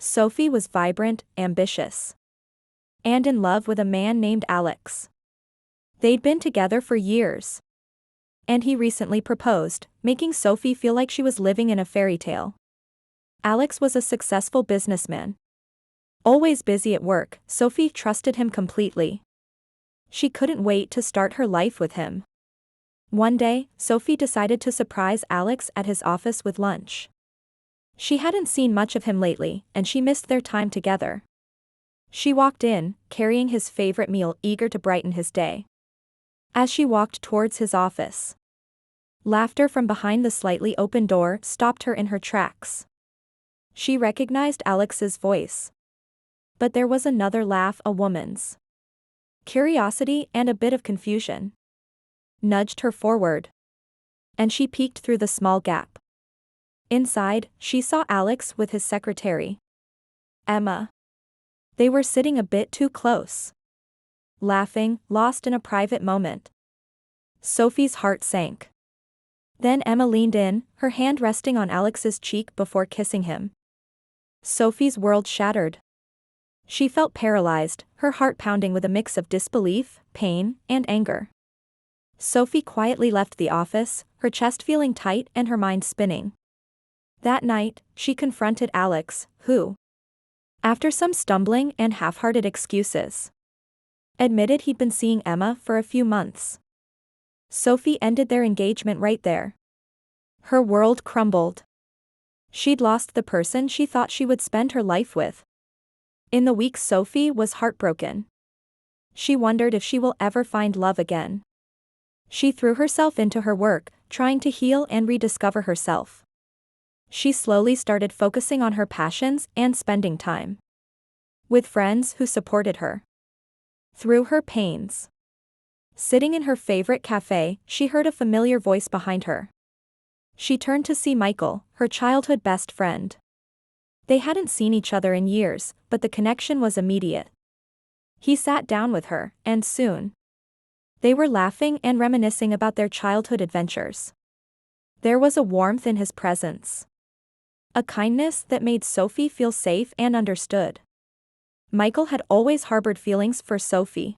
Sophie was vibrant, ambitious, and in love with a man named Alex. They'd been together for years, and he recently proposed, making Sophie feel like she was living in a fairy tale. Alex was a successful businessman. Always busy at work, Sophie trusted him completely. She couldn't wait to start her life with him. One day, Sophie decided to surprise Alex at his office with lunch. She hadn't seen much of him lately, and she missed their time together. She walked in, carrying his favorite meal, eager to brighten his day. As she walked towards his office, laughter from behind the slightly open door stopped her in her tracks. She recognized Alex's voice. But there was another laugh, a woman's. Curiosity and a bit of confusion nudged her forward, and she peeked through the small gap. Inside, she saw Alex with his secretary, Emma. They were sitting a bit too close, laughing, lost in a private moment. Sophie's heart sank. Then Emma leaned in, her hand resting on Alex's cheek before kissing him. Sophie's world shattered. She felt paralyzed, her heart pounding with a mix of disbelief, pain, and anger. Sophie quietly left the office, her chest feeling tight and her mind spinning. That night, she confronted Alex, who, after some stumbling and half-hearted excuses, admitted he'd been seeing Emma for a few months. Sophie ended their engagement right there. Her world crumbled. She'd lost the person she thought she would spend her life with. In the weeks, Sophie was heartbroken. She wondered if she will ever find love again. She threw herself into her work, trying to heal and rediscover herself. She slowly started focusing on her passions and spending time with friends who supported her through her pains. Sitting in her favorite cafe, she heard a familiar voice behind her. She turned to see Michael, her childhood best friend. They hadn't seen each other in years, but the connection was immediate. He sat down with her, and soon, they were laughing and reminiscing about their childhood adventures. There was a warmth in his presence, a kindness that made Sophie feel safe and understood. Michael had always harbored feelings for Sophie,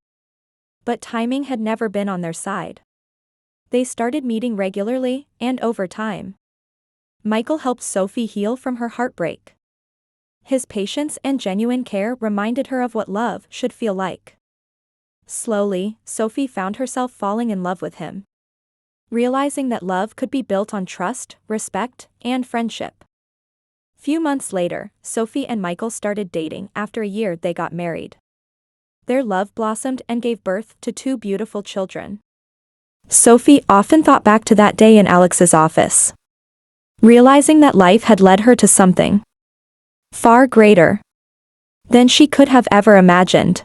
but timing had never been on their side. They started meeting regularly, and over time, Michael helped Sophie heal from her heartbreak. His patience and genuine care reminded her of what love should feel like. Slowly, Sophie found herself falling in love with him, realizing that love could be built on trust, respect, and friendship. Few months later, Sophie and Michael started dating. After a year, they got married. Their love blossomed and gave birth to 2 beautiful children. Sophie often thought back to that day in Alex's office, realizing that life had led her to something far greater than she could have ever imagined.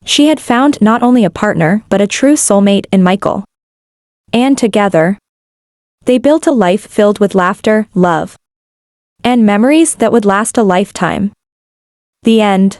She had found not only a partner but a true soulmate in Michael. And together, they built a life filled with laughter, love, and memories that would last a lifetime. The end.